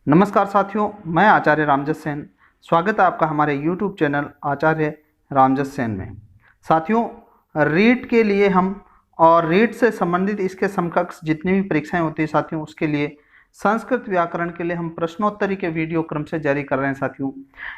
नमस्कार साथियों, मैं आचार्य रामजस सेन। स्वागत है आपका हमारे YouTube चैनल आचार्य रामजस सेन में। साथियों, रीट के लिए हम और रीट से संबंधित इसके समकक्ष जितनी भी परीक्षाएं होती है साथियों, उसके लिए संस्कृत व्याकरण के लिए हम प्रश्नोत्तरी के वीडियो क्रम से जारी कर रहे हैं साथियों।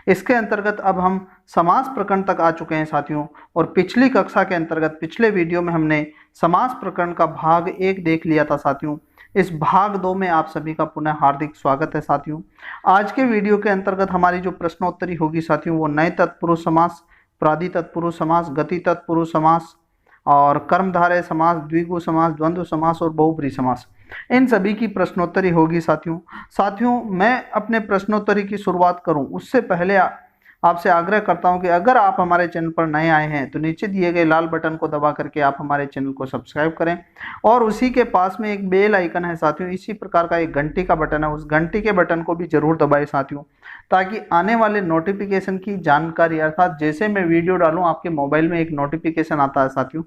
इसके अंतर्गत अब हम समास प्रकरण तक आ चुके हैं साथियों, और पिछली कक्षा के अंतर्गत पिछले वीडियो में हमने समास प्रकरण का भाग 1 देख लिया था साथियों। इस भाग 2 में आप सभी का पुनः हार्दिक स्वागत है साथियों। आज के वीडियो के अंतर्गत हमारी जो प्रश्नोत्तरी होगी साथियों, वो नए तत्पुरुष समास, प्रादि तत्पुरुष समास, गति तत्पुरुष समास और कर्मधारय समास, द्विगु समास, द्वंद्व समास और बहुब्रीहि समास, इन सभी की प्रश्नोत्तरी होगी साथियों। मैं अपने प्रश्नोत्तरी की शुरुआत करूं उससे पहले आपसे आग्रह करता हूं कि अगर आप हमारे चैनल पर नए आए हैं तो नीचे दिए गए लाल बटन को दबा करके आप हमारे चैनल को सब्सक्राइब करें, और उसी के पास में एक बेल आइकन है साथियों, इसी प्रकार का एक घंटी का बटन है, उस घंटी के बटन को भी जरूर दबाएं साथियों, ताकि आने वाले नोटिफिकेशन की जानकारी, अर्थात जैसे मैं वीडियो डालूं आपके मोबाइल में एक नोटिफिकेशन आता है साथियों,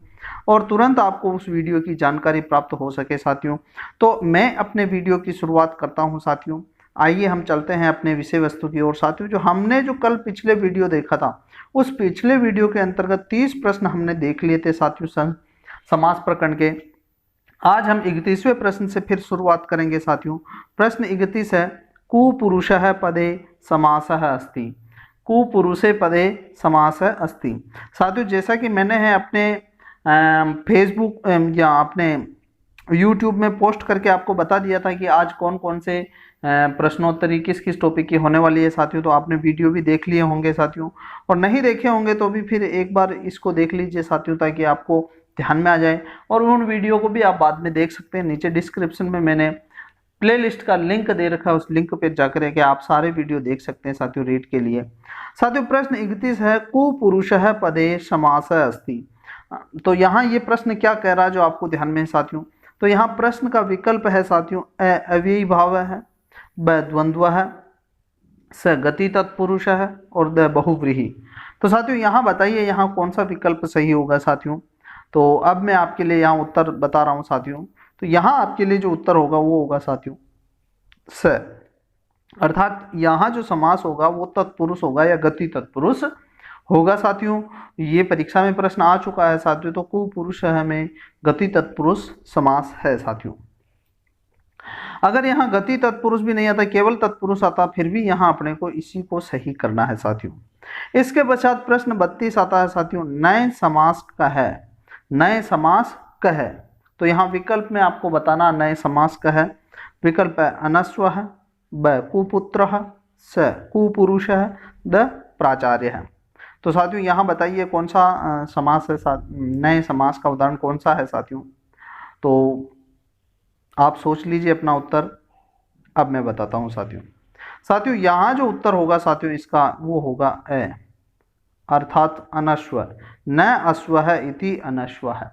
और तुरंत आपको उस वीडियो की जानकारी प्राप्त हो सके साथियों। तो मैं अपने वीडियो की शुरुआत करता हूं साथियों। आइए हम चलते हैं अपने विषय वस्तु की ओर साथियों। जो हमने जो कल पिछले वीडियो देखा था, उस पिछले वीडियो के अंतर्गत 30 प्रश्न हमने देख लिए थे साथियों समास प्रकरण के। आज हम 31वें प्रश्न से फिर शुरुआत करेंगे साथियों। प्रश्न 31 है, कुपुरुषः पदे समासः अस्ति। कुपुरुषे पदे समासः अस्ति। साथियों, जैसा कि मैंने है अपने फेसबुक या अपने यूट्यूब में पोस्ट करके आपको बता दिया था कि आज कौन कौन से प्रश्नोत्तरी किस किस टॉपिक की होने वाली है साथियों, तो आपने वीडियो भी देख लिए होंगे साथियों, और नहीं देखे होंगे तो भी फिर एक बार इसको देख लीजिए साथियों, ताकि आपको ध्यान में आ जाए। और उन वीडियो को भी आप बाद में देख सकते हैं। नीचे डिस्क्रिप्शन में मैंने प्लेलिस्ट का लिंक दे रखा है, उस लिंक पे जाकर के आप सारे वीडियो देख सकते हैं साथियों रीड के लिए। साथियों, प्रश्न 31 है, कुपुरुषः पदे समासः अस्ति। तो यहाँ ये प्रश्न क्या कह रहा है जो आपको ध्यान में है साथियों, तो यहाँ प्रश्न का विकल्प है साथियों, अ अव्ययी भाव है, ब द्वंद्व है, स गति तत्पुरुष है और द बहुव्रीहि। तो साथियों यहाँ बताइए यहाँ कौन सा विकल्प सही होगा साथियों। तो अब मैं आपके लिए यहाँ उत्तर बता रहा हूँ साथियों। तो यहाँ आपके लिए जो उत्तर होगा वो होगा साथियों स, अर्थात यहाँ जो समास होगा वो तत्पुरुष होगा या गति तत्पुरुष होगा साथियों। ये परीक्षा में प्रश्न आ चुका है साथियों। तो कुपुरुष में गति तत्पुरुष समास है साथियों। अगर यहाँ गति तत्पुरुष भी नहीं आता, केवल तत्पुरुष आता, फिर भी यहाँ अपने को इसी को सही करना है साथियों। इसके पश्चात प्रश्न 32 आता है साथियों, नए समास का है। नए समास का है, तो यहाँ विकल्प में आपको बताना नए समास का है। विकल्प है अनस्व है, ब कुपुत्र है, स कुपुरुष है, द प्राचार्य है। तो साथियों यहाँ बताइए कौन सा समास है, नए समास का उदाहरण कौन सा है साथियों। तो आप सोच लीजिए अपना उत्तर, अब मैं बताता हूँ साथियों। यहाँ जो उत्तर होगा साथियों इसका वो होगा ए, अर्थात अनश्व। न अश्व है इति अनश्व है।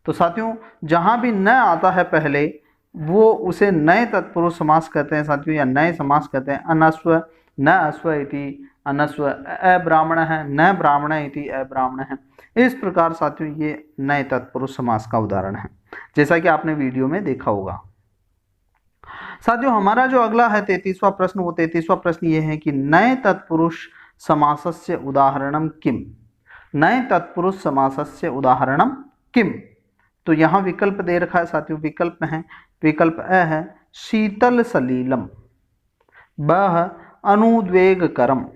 तो साथियों जहाँ भी न आता है पहले वो उसे नए तत्पुरुष समास कहते हैं साथियों, या नए समास कहते हैं। अनश्व, न अश्व इति अनश्व, अब्राह्मण है, न ब्राह्मण इति अब्राह्मण है। इस प्रकार साथियों ये नए तत्पुरुष समास का उदाहरण है, जैसा कि आपने वीडियो में देखा होगा। साथियों हमारा जो अगला है 33वां प्रश्न, वो 33वां प्रश्न ये है कि नए तत्पुरुष समासस्य उदाहरणम किम। नए तत्पुरुष समासस्य उदाहरणम किम। तो यहाँ विकल्प दे रखा है साथियों। विकल्प में है, विकल्प अ है शीतल सलीलम, ब है अनुद्वेगकरम,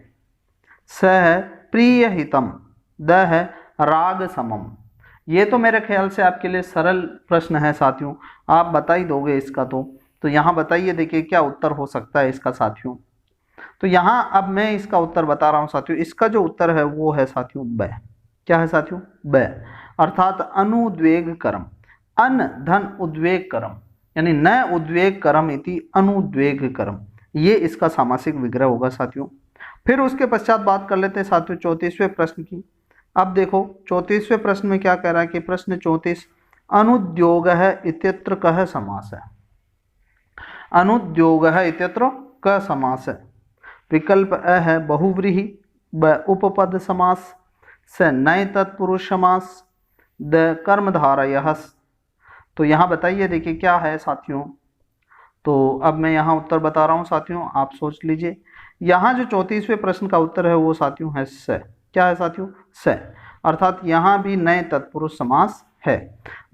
स है प्रियहितम, द है राग समम। ये तो मेरे ख्याल से आपके लिए सरल प्रश्न है साथियों, आप बता ही दोगे इसका। तो यहाँ बताइए, देखिए क्या उत्तर हो सकता है इसका साथियों। तो यहाँ अब मैं इसका उत्तर बता रहा हूँ साथियों। इसका जो उत्तर है वो है साथियों ब। क्या है साथियों? ब, अर्थात अनुद्वेग करम। अन धन उद्वेग करम, यानी न उद्वेग करम इति अनुद्वेग करम, ये इसका सामासिक विग्रह होगा साथियों। फिर उसके पश्चात बात कर लेते हैं साथियों 34वें प्रश्न की। अब देखो 34वें प्रश्न में क्या कह रहा है कि प्रश्न 34, अनुद्योग है इत्यत्र कह समास है। अनुद्योग है इत्यत्र क समास है। विकल्प अ है बहुव्रीहि, ब उपपद समास, स नए तत्पुरुष समास, द कर्मधारयः। तो यहाँ बताइए देखिए क्या है साथियों। तो अब मैं यहाँ उत्तर बता रहा हूँ साथियों, आप सोच लीजिए। यहाँ जो 34वें प्रश्न का उत्तर है वो साथियों है स। क्या है साथियों? स। अर्थात यहाँ भी नए तत्पुरुष समास है।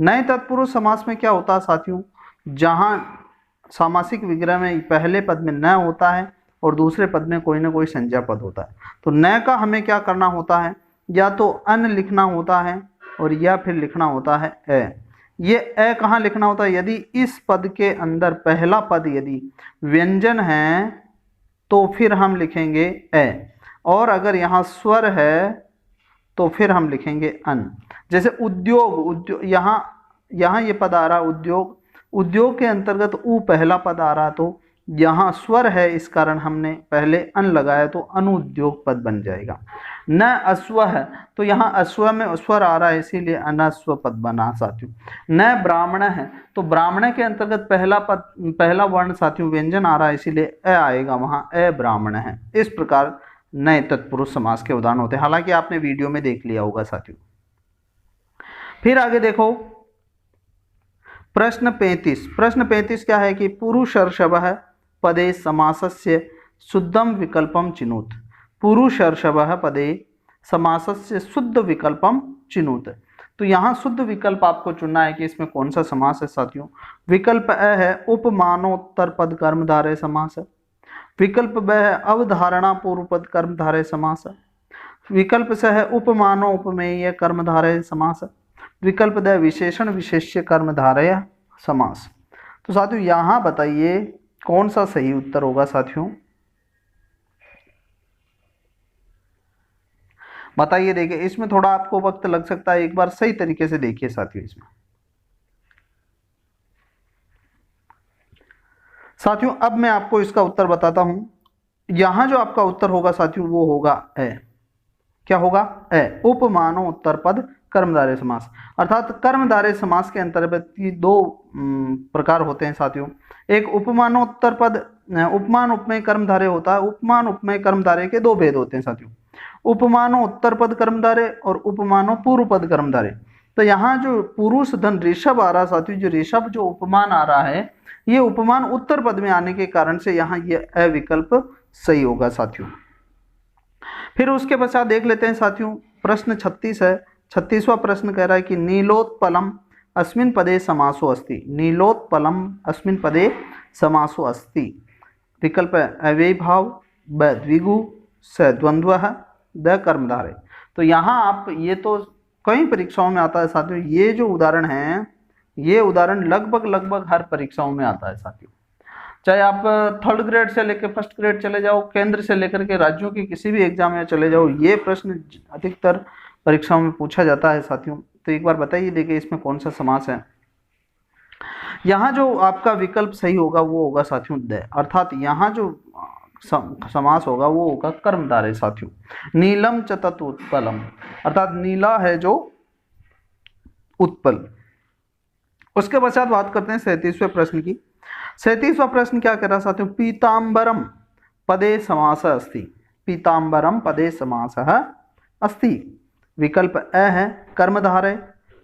नए तत्पुरुष समास में क्या होता है साथियों? जहाँ सामासिक विग्रह में पहले पद में न होता है और दूसरे पद में कोई ना कोई संज्ञा पद होता है, तो न का हमें क्या करना होता है? या तो अन लिखना होता है और या फिर लिखना होता है ए। ये ए कहाँ लिखना होता है? यदि इस पद के अंदर पहला पद यदि व्यंजन है तो फिर हम लिखेंगे ए, और अगर यहाँ स्वर है तो फिर हम लिखेंगे अन। जैसे उद्योग, यहाँ ये पद आ रहा उद्योग, उद्योग के अंतर्गत उ पहला पद आ रहा, तो यहाँ स्वर है इस कारण हमने पहले अन लगाया तो अनुद्योग पद बन जाएगा। न अश्व है तो यहाँ अश्व में स्वर आ रहा है इसीलिए अनस्व पद बना साथियों। न ब्राह्मण है तो ब्राह्मण के अंतर्गत पहला वर्ण साथियों व्यंजन आ रहा है इसीलिए अ आएगा, वहाँ अ ब्राह्मण है। इस प्रकार नए तत्पुरुष समास के उदाहरण होते हैं, हालांकि आपने वीडियो में देख लिया होगा साथियों। फिर आगे देखो प्रश्न 35। प्रश्न 35 क्या है कि पुरुषर्षभः पदे समासस्य शुद्धम विकल्पम चिनुत। पुरुषर्षभः पदे समासस्य शुद्ध विकल्पम चिनुत। तो यहाँ शुद्ध विकल्प आपको चुनना है कि इसमें कौन सा समास है साथियों। विकल्प अ है उपमानोत्तर पद कर्मधारय समास है। विकल्प ब है अवधारणा पूर्व पद कर्मधारय समास है। विकल्प स है उपमानो उपमेय कर्मधारय समास है। विकल्प द विशेषण विशेष्य कर्मधारय समास। तो साथियों यहाँ बताइए कौन सा सही उत्तर होगा साथियों, बताइए। देखिए इसमें थोड़ा आपको वक्त लग सकता है, एक बार सही तरीके से देखिए साथियों। इसमें साथियों अब मैं आपको इसका उत्तर बताता हूं। यहां जो आपका उत्तर होगा साथियों वो होगा ए। क्या होगा? ए। उपमानो उत्तर पद कर्मधारय समास। अर्थात कर्मधारय समास के अंतर्गत ये दो प्रकार होते हैं साथियों। एक उपमानोत्तर पद, उपमान उपमेय कर्मधारय होता है। उपमान उपमेय कर्मधारय के दो भेद होते हैं साथियों, उपमानो उत्तर पद कर्मधारय और उपमानो पूर्व पद कर्मधारय। तो यहाँ जो पुरुष धन ऋषभ आ रहा साथियों, जो ऋषभ जो उपमान आ रहा है ये उपमान उत्तर पद में आने के कारण से यहाँ ये अविकल्प सही होगा साथियों। फिर उसके पश्चात देख लेते हैं साथियों प्रश्न 36 है। 36वां प्रश्न कह रहा है कि नीलोत्पलम अस्मिन् पदे समासो अस्ति। नीलोत्पलम अस्मिन् पदे समासो अस्ति। विकल्प अव्ययी भाव, ब द्विगु, स द्वंद्वः, द कर्मधारय। तो यहाँ आप ये तो कई परीक्षाओं में आता है साथियों, ये जो उदाहरण है ये उदाहरण लगभग हर परीक्षाओं में आता है साथियों। चाहे आप थर्ड ग्रेड से लेकर फर्स्ट ग्रेड चले जाओ, केंद्र से लेकर के राज्यों की किसी भी एग्जाम में चले जाओ, ये प्रश्न अधिकतर परीक्षाओं में पूछा जाता है साथियों। तो एक बार बताइए देखिए इसमें कौन सा समास है। यहाँ जो आपका विकल्प सही होगा वो होगा साथियों द। अर्थात यहाँ जो समास होगा वो होगा कर्मधारय साथियों। नीलम च तत् उत्पलम, अर्थात नीला है जो उत्पल। उसके पश्चात बात करते हैं 37वें प्रश्न की। 37वां प्रश्न क्या कर रहा साथियों, पीताम्बरम पदे समासः अस्ति। पीताम्बरम पदे समासः अस्ति। विकल्प अ है कर्मधारय,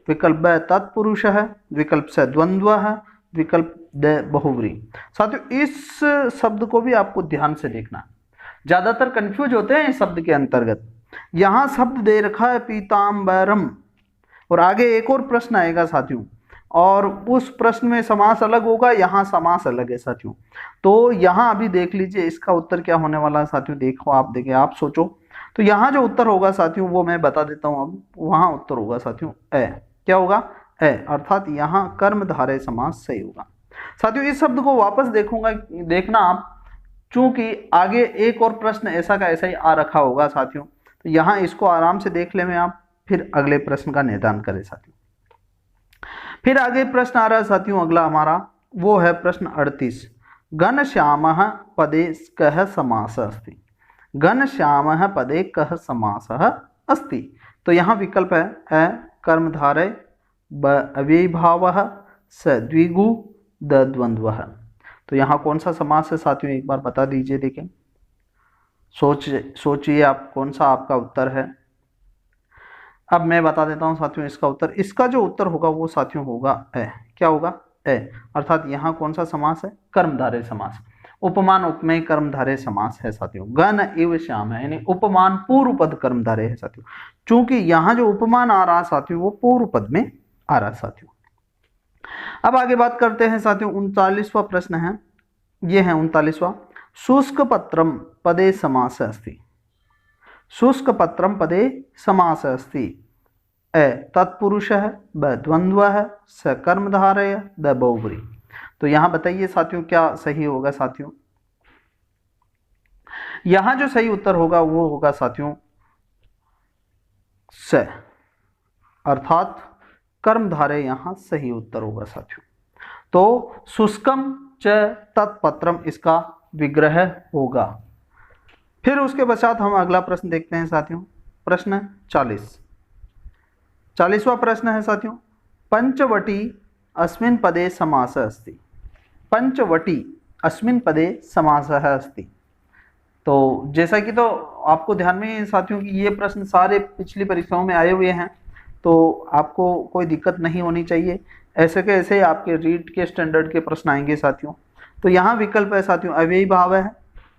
विकल्प ब तत्पुरुष है, विकल्प स द्वंद्व है, विकल्प द बहुव्रीहि। साथियों इस शब्द को भी आपको ध्यान से देखना, ज्यादातर कंफ्यूज होते हैं इस शब्द के अंतर्गत। यहाँ शब्द दे रखा है पीताम्बरम और आगे एक और प्रश्न आएगा साथियों, और उस प्रश्न में समास अलग होगा, यहाँ समास अलग है साथियों। तो यहाँ अभी देख लीजिए इसका उत्तर क्या होने वाला है साथियों। देखो आप देखिए, आप सोचो। तो यहाँ जो उत्तर होगा साथियों वो मैं बता देता हूँ अब। वहाँ उत्तर होगा साथियों ए। क्या होगा? ए। अर्थात यहाँ कर्मधारय समास सही होगा साथियों। इस शब्द को वापस देखना आप, चूंकि आगे एक और प्रश्न ऐसा का ऐसा ही आ रखा होगा साथियों। तो यहाँ इसको आराम से देख ले में आप, फिर अगले प्रश्न का निदान करें साथियों। फिर आगे प्रश्न आ रहा है साथियों अगला हमारा, वो है प्रश्न 38। घनश्यामः पदे कः समासः अस्ति। घनश्यामः पदे कः समासः अस्ति। तो यहाँ विकल्प है अ कर्मधारय, ब अव्ययी भावः, स द्विगु, द द्वंद्वः। तो यहाँ कौन सा समास है साथियों एक बार बता दीजिए। देखें सोचिए आप कौन सा आपका उत्तर है। अब मैं बता देता हूँ साथियों इसका उत्तर। इसका जो उत्तर होगा वो साथियों होगा ए। क्या होगा? ए, अर्थात यहाँ कौन सा समास है? कर्मधारय समास। उपमान उपमेय कर्मधारय समास है साथियों। गण इव श्याम है, यानी उपमान पूर्व पद कर्मधारय है साथियों। चूंकि यहाँ जो उपमान आ रहा साथियों वो पूर्व पद में आ रहा साथियों। अब आगे बात करते हैं साथियों, 39वां प्रश्न है, ये है 39वां। शुष्क पत्रम पदे समास अस्ति। शुष्क पत्रम पदे समास अस्ति। ए तत्पुरुष है, ब द्वंद्व है, स कर्मधारय, द बहुव्रीहि। तो यहां बताइए साथियों क्या सही होगा साथियों? यहां जो सही उत्तर होगा वो होगा साथियों स, अर्थात कर्मधारय यहां सही उत्तर होगा साथियों। तो शुष्कम च तत्पत्रम इसका विग्रह होगा। फिर उसके पश्चात हम अगला प्रश्न देखते हैं साथियों, प्रश्न 40वां प्रश्न है साथियों। पंचवटी अस्मिन् पदे समासः अस्ति। पंचवटी अस्मिन् पदे समासः अस्ति। तो जैसा कि तो आपको ध्यान में है साथियों कि ये प्रश्न सारे पिछली परीक्षाओं में आए हुए हैं, तो आपको कोई दिक्कत नहीं होनी चाहिए। ऐसे के ऐसे आपके रीट के स्टैंडर्ड के प्रश्न आएंगे साथियों। तो यहाँ विकल्प है साथियों अव्ययी भाव है,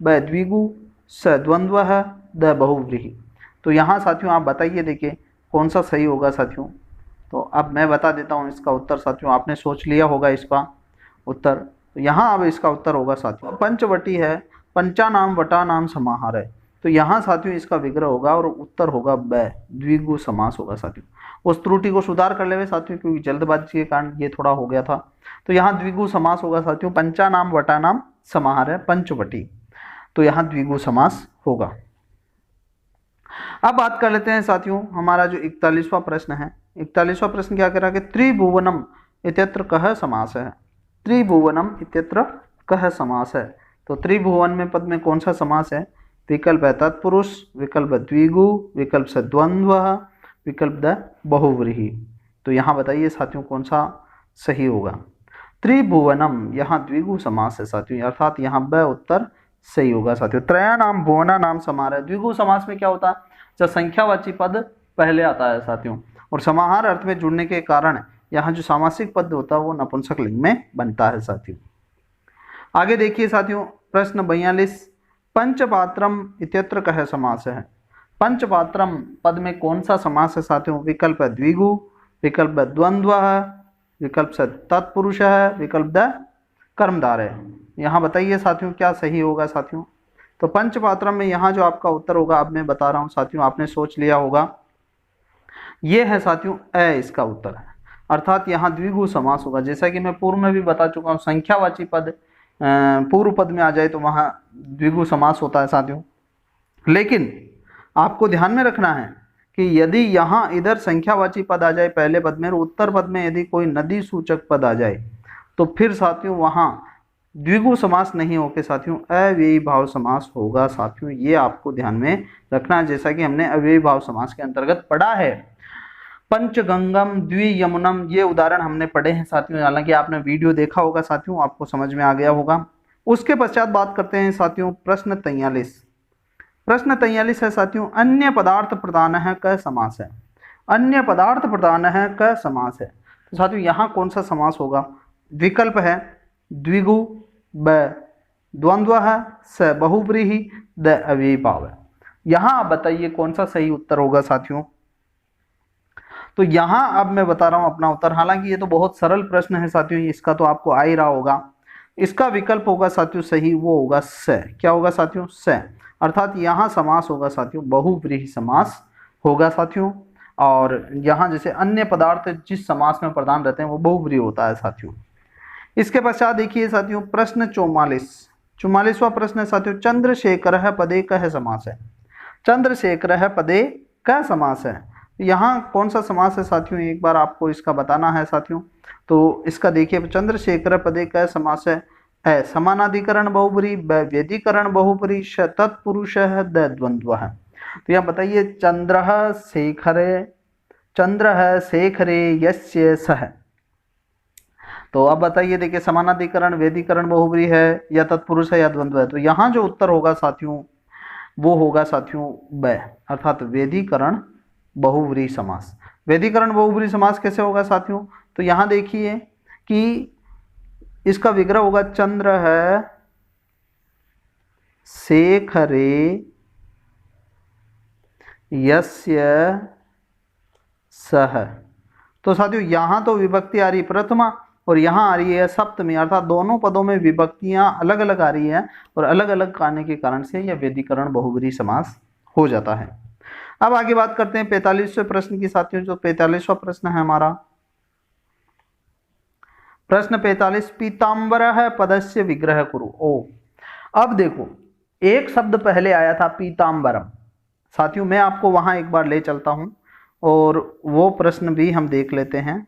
ब द्विगु, स द्वंद्व है, द बहुव्रीहि। तो यहाँ साथियों आप बताइए, देखिए कौन सा सही होगा साथियों। तो अब मैं बता देता हूँ इसका उत्तर साथियों, आपने सोच लिया होगा इसका उत्तर। तो यहाँ अब इसका उत्तर होगा साथियों पंचवटी है, पंचानाम वटानाम समाहार है। तो यहाँ साथियों इसका विग्रह होगा और उत्तर होगा ब द्विगु समास होगा साथियों। उस त्रुटि को सुधार कर लेवे साथियों, क्योंकि जल्दबाजी के कारण ये थोड़ा हो गया था। तो यहाँ द्विगु समास होगा साथियों, पंचानाम वटानाम समाहार है पंचवटी, तो यहाँ द्विगु समास होगा। अब बात कर लेते हैं साथियों हमारा जो 41वां प्रश्न है। 41वां प्रश्न क्या कह रहा है कि त्रिभुवनम इत्यत्र कः समास है। त्रिभुवनम इत्यत्र कः समास है। तो त्रिभुवन में पद में कौन सा समास है? विकल्प है तत्पुरुष, विकल्प द्विगु, विकल्प से द्वंद्व, विकल्प द बहुव्रीहि। तो यहाँ बताइए साथियों कौन सा सही होगा? त्रिभुवनम यहाँ द्विगु समास है साथियों, अर्थात यहाँ ब उत्तर सही होगा साथियों। त्रयानाम भुवना नाम समाहार है। द्विगु समास में क्या होता है? जब संख्यावाची पद पहले आता है साथियों, और समाहार अर्थ में जुड़ने के कारण यहाँ जो सामासिक पद होता है वो नपुंसक लिंग में बनता है साथियों। आगे देखिए साथियों प्रश्न 42। पंचपात्रम इत्यत्र कः समास है। पंचपात्रम पद में कौन सा समास है साथियों? विकल्प है द्विगु, विकल्प है द्वंद्व है, विकल्प से तत्पुरुष है, विकल्प द कर्मधार है। यहाँ बताइए साथियों क्या सही होगा साथियों? तो पंचपात्रम में यहाँ जो आपका उत्तर होगा, अब मैं बता रहा हूँ साथियों, आपने सोच लिया होगा, ये है साथियों ए इसका उत्तर है, अर्थात यहाँ द्विगु समास होगा। जैसा कि मैं पूर्व में भी बता चुका हूँ, संख्यावाची पद पूर्व पद में आ जाए तो वहाँ द्विगु समास होता है साथियों। लेकिन आपको ध्यान में रखना है कि यदि यहाँ इधर संख्यावाची पद आ जाए पहले पद में और उत्तर पद में यदि कोई नदी सूचक पद आ जाए तो फिर साथियों वहाँ द्विगु समास नहीं होकर साथियों अव्ययी भाव समास होगा साथियों। ये आपको ध्यान में रखना है, जैसा कि हमने अव्ययी भाव समास के अंतर्गत पढ़ा है। पंचगंगम द्वियमुनम ये उदाहरण हमने पढ़े हैं साथियों, हालांकि आपने वीडियो देखा होगा साथियों, आपको समझ में आ गया होगा। उसके पश्चात बात करते हैं साथियों प्रश्न 43। प्रश्न 43 है साथियों अन्य पदार्थ प्रधान है क समास है। अन्य पदार्थ प्रधान है क समास है। तो साथियों यहाँ कौन सा समास होगा? विकल्प है द्विगु, ब द्वंद्व है, स बहुव्रीहि, द अव्ययी भाव है। यहाँ आप बताइए कौन सा सही उत्तर होगा साथियों? तो यहाँ अब मैं बता रहा हूँ अपना उत्तर, हालांकि ये तो बहुत सरल प्रश्न है साथियों, इसका तो आपको आ ही रहा होगा। इसका विकल्प होगा साथियों सही, वो होगा स। क्या होगा साथियों? स, अर्थात यहाँ समास होगा साथियों बहुव्रीहि समास होगा साथियों। और यहाँ जैसे अन्य पदार्थ जिस समास में प्रधान रहते हैं वो बहुव्रीहि होता है साथियों। इसके पश्चात देखिए साथियों प्रश्न 44। 44वां प्रश्न है साथियों चंद्रशेखर पदे कः समास है। चंद्रशेखर पदे कः समास है। यहाँ कौन सा समास है साथियों? एक बार आपको इसका बताना है साथियों। तो इसका देखिए चंद्रशेखर पदे कः समास है। ए समानाधिकरण बहुव्रीहि, ब व्यधिकरण बहुव्रीहि, श तत्पुरुष है, द द्वंद्व है। तो यहाँ बताइए चंद्र शेखरे यस्य सह। तो अब बताइए देखिए समानाधिकरण व्यधिकरण बहुव्रीहि है या तत्पुरुष है या द्वंद्व है। तो यहाँ जो उत्तर होगा साथियों वो होगा साथियों ब, अर्थात व्यधिकरण बहुव्रीहि समास। व्यधिकरण बहुव्रीहि समास कैसे होगा साथियों? तो यहाँ देखिए कि इसका विग्रह होगा चंद्र है शेखरे यस्य सह। तो साथियों यहाँ तो विभक्ति आ रही प्रथमा और यहाँ आ रही है सप्तमी, अर्थात दोनों पदों में विभक्तियां अलग अलग आ रही हैं और अलग अलग आने के कारण से यह व्यधिकरण बहुब्रीहि समास हो जाता है। अब आगे बात करते हैं 45वें प्रश्न की साथियों। जो 45वां प्रश्न है हमारा, प्रश्न 45, पीताम्बरः पदस्य विग्रह कुरु। ओ, अब देखो एक शब्द पहले आया था पीताम्बरम। साथियों मैं आपको वहां एक बार ले चलता हूं और वो प्रश्न भी हम देख लेते हैं।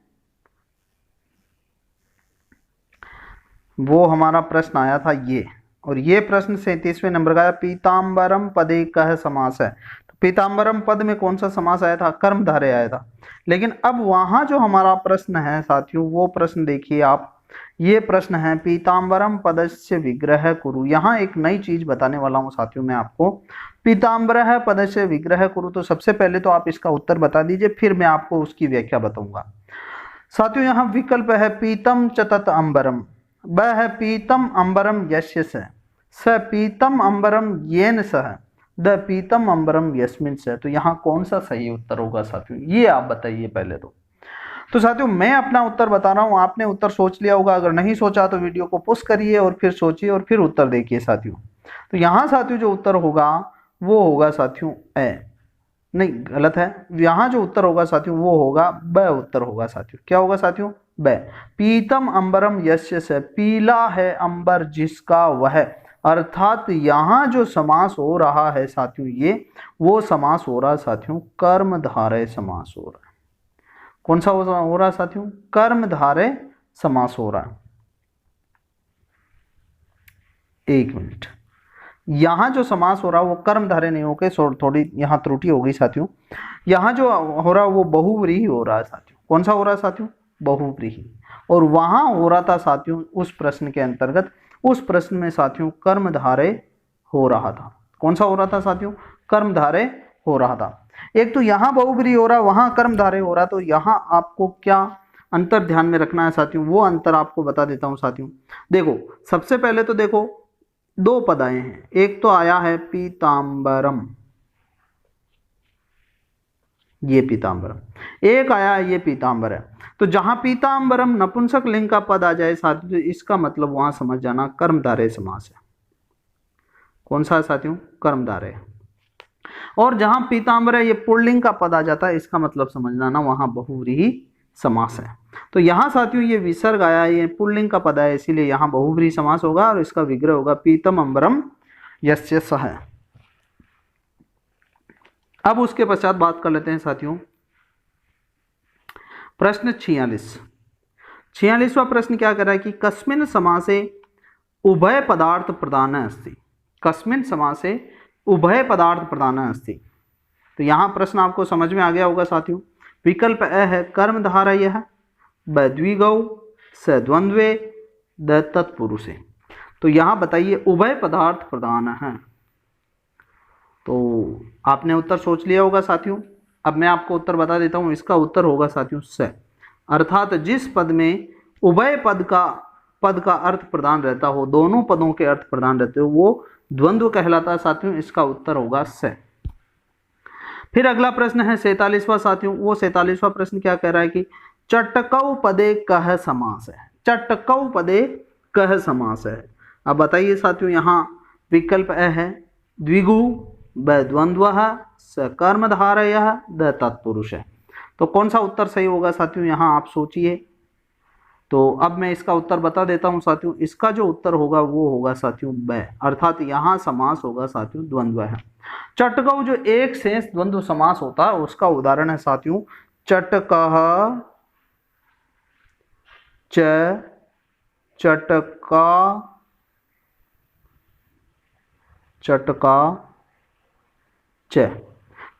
वो हमारा प्रश्न आया था ये, और ये प्रश्न 37वें नंबर का है, पीताम्बरम पदे कह समास है। तो पीताम्बरम पद में कौन सा समास आया था? कर्मधारय आया था। लेकिन अब वहां जो हमारा प्रश्न है साथियों, वो प्रश्न देखिए आप, ये प्रश्न है पीताम्बरम पदस्य विग्रह कुरु। यहाँ एक नई चीज बताने वाला हूँ साथियों मैं आपको। पीताम्बरः पदस्य विग्रह कुरु, तो सबसे पहले तो आप इसका उत्तर बता दीजिए, फिर मैं आपको उसकी व्याख्या बताऊंगा। साथियों यहाँ विकल्प है पीतम च तत् अम्बरम, ब है पीतम अम्बरम यस्य स पीतम अम्बरम येन सह, द पीतम अम्बरम यस्मिन स। तो यहाँ कौन सा सही उत्तर होगा साथियों, ये आप बताइए पहले तो साथियों मैं अपना उत्तर बता रहा हूँ, आपने उत्तर सोच लिया होगा। अगर नहीं सोचा तो वीडियो को पॉज करिए और फिर सोचिए और फिर उत्तर देखिए साथियों। तो यहाँ साथियों जो उत्तर होगा वो होगा साथियों ए, नहीं गलत है। यहाँ जो उत्तर होगा साथियों वो होगा ब उत्तर होगा साथियों। क्या होगा साथियों? ब। पीतम अंबरम यस्य से, पीला है अंबर जिसका वह, अर्थात यहाँ जो समास हो रहा है साथियों, ये वो समास हो रहा है साथियों कर्मधारय समास हो रहा है। कौन सा हो रहा है साथियों? कर्मधारय समास हो रहा है। एक मिनट, यहाँ जो समास हो रहा है वो कर्मधारय नहीं होके, थोड़ी यहाँ त्रुटि हो गई साथियों। यहाँ जो हो रहा है वो बहुव्रीहि हो रहा है साथियों। कौन सा हो रहा है साथियों? बहुव्रीहि। और वहां हो रहा था साथियों उस प्रश्न के अंतर्गत, उस प्रश्न में साथियों कर्मधारय हो रहा था। कौन सा हो रहा था साथियों? कर्मधारय हो रहा था। एक तो यहाँ बहुव्रीहि हो रहा, वहां कर्मधारय हो रहा, तो यहाँ आपको क्या अंतर ध्यान में रखना है साथियों, वो अंतर आपको बता देता हूं साथियों। देखो सबसे पहले तो देखो दो पद आए हैं, एक तो आया है पीताम्बरम, ये पीताम्बरम, एक आया है ये पीताम्बर है। तो जहां पीताम्बरम नपुंसक लिंग का पद आ जाए साथियों, तो इसका मतलब वहां समझ जाना कर्मधारय समास है। कौन सा है साथियों? कर्मधारय। और जहां पीताम्बर ये पुल्लिंग का पद आ जाता है, इसका मतलब समझ जाना वहां बहुव्रीहि समास है। तो यहाँ साथियों ये विसर्ग आया है, ये पुल्लिंग का पद है, इसीलिए यहाँ बहुव्रीहि समास होगा और इसका विग्रह होगा पीतम अंबरम यस्य सह। अब उसके पश्चात बात कर लेते हैं साथियों प्रश्न 46वां प्रश्न क्या कर रहा है कि कस्मिन् समासे उभय पदार्थ प्रधान अस्ति, कस्मिन् समासे उभय पदार्थ प्रधान अस्ति। तो यहाँ प्रश्न आपको समझ में आ गया होगा साथियों। विकल्प अ है कर्मधारयः, ब द्विगौ, स द्वंद्वे, द तत्पुरुषे। तो यहाँ बताइए उभय पदार्थ प्रधान है। तो आपने उत्तर सोच लिया होगा साथियों। अब मैं आपको उत्तर बता देता हूँ, इसका उत्तर होगा साथियों स, अर्थात जिस पद में उभय पद का अर्थ प्रधान रहता हो, दोनों पदों के अर्थ प्रधान रहते हो, वो द्वंद्व कहलाता है साथियों। इसका उत्तर होगा स। फिर अगला प्रश्न है 47वां साथियों। वो 47वां प्रश्न क्या कह रहा है कि चटकौ पदे कह समास है, चटकौ पदे कह समास है। अब बताइए साथियों, यहाँ विकल्प अ है द्विगु, ब द्वंद्वः, स कर्मधारयः, द तत्पुरुष है। तो कौन सा उत्तर सही होगा साथियों, यहाँ आप सोचिए। तो अब मैं इसका उत्तर बता देता हूँ साथियों। इसका जो उत्तर होगा वो होगा साथियों ब, अर्थात यहाँ समास होगा साथियों द्वंद्व है। चटकौ जो एक शेष द्वंद्व समास होता है उसका उदाहरण है साथियों चटकः, च, चटका, चटका, च,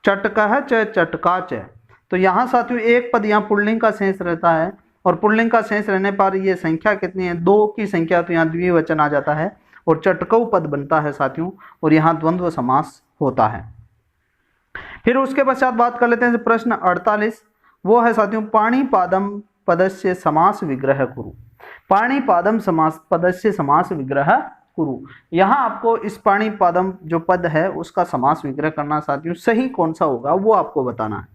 चटकः च, चटका च। तो यहाँ साथियों एक पद यहाँ पुल्लिंग का शेष रहता है, और पुल्लिंग का शेष रहने पर ये संख्या कितनी है? दो की संख्या, तो यहाँ द्विवचन आ जाता है और चटकौ पद बनता है साथियों, और यहाँ द्वंद्व समास होता है। फिर उसके पश्चात बात कर लेते हैं प्रश्न 48। वो है साथियों पाणिपादम पदस्य समास विग्रह कुरु। पाणिपादम समास पदस्य समास विग्रह कुरु। यहाँ आपको इस पाणिपादम जो पद है उसका समास विग्रह करना साथियों, सही कौन सा होगा वो आपको बताना है।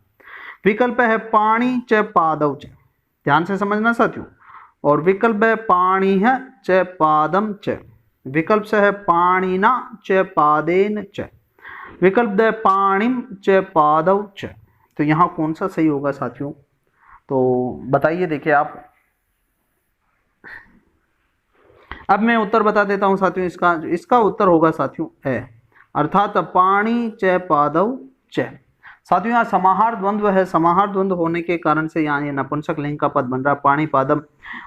विकल्प है पाणि च पादौ च, ध्यान से समझना साथियों। और विकल्प है पाणिः च पादम च, विकल्प से है पाणिना च पादेन च, विकल्प है पाणिम च पादौ च। तो यहाँ कौन सा सही होगा साथियों, तो बताइए। देखिए आप, अब मैं उत्तर बता देता हूं साथियों। इसका उत्तर होगा साथियों ए, अर्थात पाणि च पादौ च। साथियों यहाँ समाहार द्वंद्व है, समाहार द्वंद्व होने के कारण से यहाँ ये नपुंसक लिंग का पद बन रहा है पाणि पादम।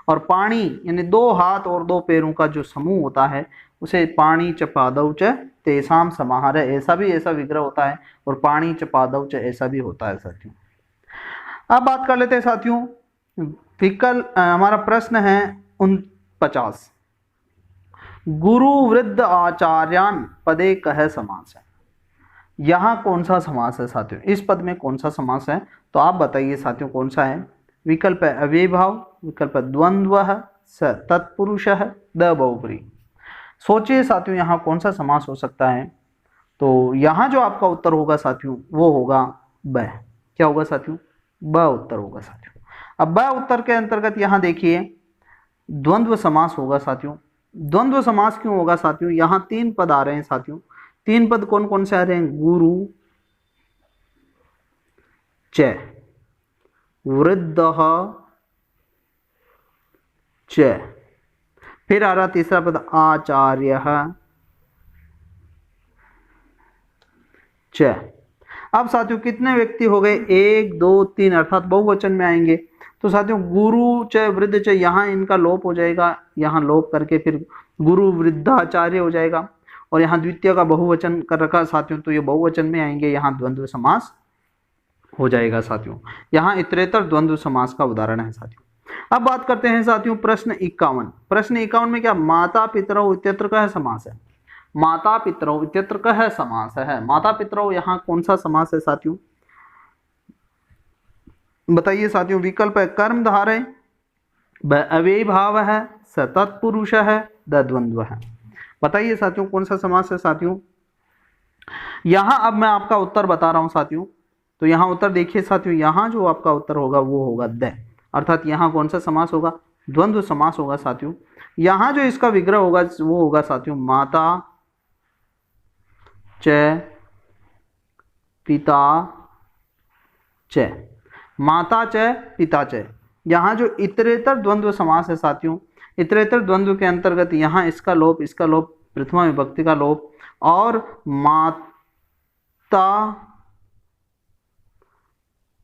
और पाणि यानी दो हाथ और दो पैरों का जो समूह होता है उसे पाणि च पादौ च तेसाम समाहार है, ऐसा विग्रह होता है। और पाणि च पादौ च ऐसा भी होता है साथियों। अब बात कर लेते हैं साथियों, विकल्प हमारा प्रश्न है 49, गुरु वृद्ध आचार्यान पदे कह समास है। यहाँ कौन सा समास है साथियों, इस पद में कौन सा समास है, तो आप बताइए साथियों कौन सा है। विकल्प है अव्ययभाव, विकल्प है द्वंद्व, स तत्पुरुष, द बहुब्री। सोचिए साथियों यहाँ कौन सा समास हो सकता है। तो यहाँ जो आपका उत्तर होगा साथियों वो होगा ब। क्या होगा साथियों, ब उत्तर होगा साथियों। अब ब उत्तर के अंतर्गत यहाँ देखिए द्वंद्व समास होगा साथियों। द्वंद्व समास क्यों होगा साथियों, यहाँ तीन पद आ रहे हैं साथियों। तीन पद कौन कौन से आ रहे हैं, गुरु च वृद्धः च, फिर आ रहा तीसरा पद आचार्यः च। अब साथियों कितने व्यक्ति हो गए, 1 2 3, अर्थात बहुवचन में आएंगे। तो साथियों गुरु च वृद्ध च, यहाँ इनका लोप हो जाएगा, यहाँ लोप करके फिर गुरु वृद्धाचार्य हो जाएगा। और यहाँ द्वितीय का बहुवचन कर रखा साथियों, तो ये बहुवचन में आएंगे, यहाँ द्वंद्व समास हो जाएगा साथियों। यहाँ इतरेतर द्वंद्व समास का उदाहरण है साथियों। अब बात करते हैं साथियों प्रश्न 51। प्रश्न 51 में क्या माता पितरौ इत्यत्र कह समास है। माता पितरौ इत्यत्र कह समास है। माता पितरौ यहाँ कौन सा समास है साथियों, बताइए साथियों। विकल्प है कर्मधारय, अव्ययभाव है, स तत्पुरुष है, द द्वंद्व है। बताइए साथियों कौन सा समास है साथियों। यहाँ अब मैं आपका उत्तर बता रहा हूँ साथियों। तो यहाँ उत्तर देखिए साथियों, यहाँ जो आपका उत्तर होगा वो होगा द, अर्थात यहाँ कौन सा समास होगा, द्वंद्व समास होगा साथियों। यहाँ जो इसका विग्रह होगा वो होगा साथियों माता च पिता च, माता च पिता च। यहाँ जो इतरेतर द्वंद्व समास है साथियों, इतरेतर द्वंद्व के अंतर्गत यहाँ इसका लोप प्रथमा विभक्ति का लोप, और माता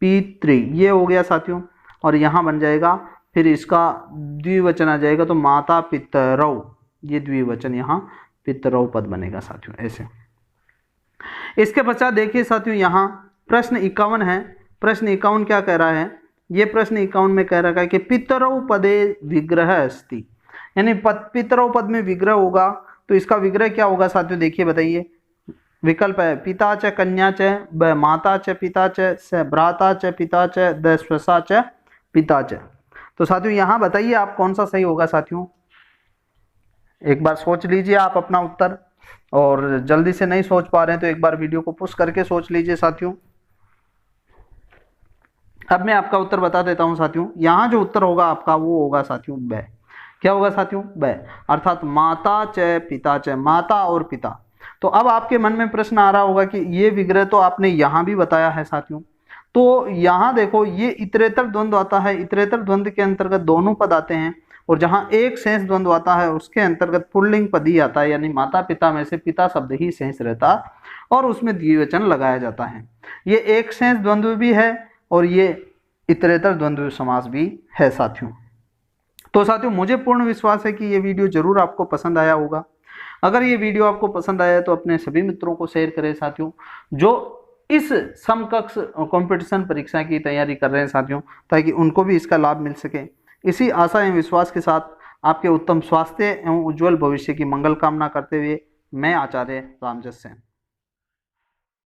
पितृ ये हो गया साथियों। और यहाँ बन जाएगा फिर इसका द्विवचन आ जाएगा, तो माता पितरौ, ये द्विवचन यहाँ पितरौ पद बनेगा साथियों ऐसे। इसके पश्चात देखिए साथियों यहाँ प्रश्न 51 है। प्रश्न 51 क्या कह रहा है, ये प्रश्न 51 में कह रहा है कि पितरौ पदे विग्रह अस्ति, यानी पितरौ पद में विग्रह होगा। तो इसका विग्रह क्या होगा साथियों, देखिए बताइए। विकल्प है पिता च कन्या च, ब माता च पिता च, स भ्राता च पिता च, द स्वसा च पिता च। तो साथियों यहाँ बताइए आप कौन सा सही होगा साथियों। एक बार सोच लीजिए आप अपना उत्तर, और जल्दी से नहीं सोच पा रहे हैं तो एक बार वीडियो को पुश करके सोच लीजिए साथियों। अब मैं आपका उत्तर बता देता हूं साथियों। यहाँ जो उत्तर होगा आपका वो होगा साथियों ब। क्या होगा साथियों, ब, अर्थात माता च पिता च, माता और पिता। तो अब आपके मन में प्रश्न आ रहा होगा कि ये विग्रह तो आपने यहाँ भी बताया है साथियों। तो यहाँ देखो ये इतरेतर द्वंद्व आता है, इतरेतर द्वंद्व के अंतर्गत दोनों पद आते हैं, और जहाँ एक शेष द्वंद्व आता है उसके अंतर्गत पुल्लिंग पद ही आता है, यानी माता पिता में से पिता शब्द ही शेष रहता और उसमें द्विवचन लगाया जाता है। ये एक शेष द्वंद्व भी है और ये इतरेतर द्वंद्व समास भी है साथियों। तो साथियों मुझे पूर्ण विश्वास है कि ये वीडियो जरूर आपको पसंद आया होगा। अगर ये वीडियो आपको पसंद आया तो अपने सभी मित्रों को शेयर करें साथियों, जो इस समकक्ष कंपटीशन परीक्षा की तैयारी कर रहे हैं साथियों, ताकि उनको भी इसका लाभ मिल सके। इसी आशा एवं विश्वास के साथ आपके उत्तम स्वास्थ्य एवं उज्जवल भविष्य की मंगल कामना करते हुए मैं आचार्य रामजस सेन।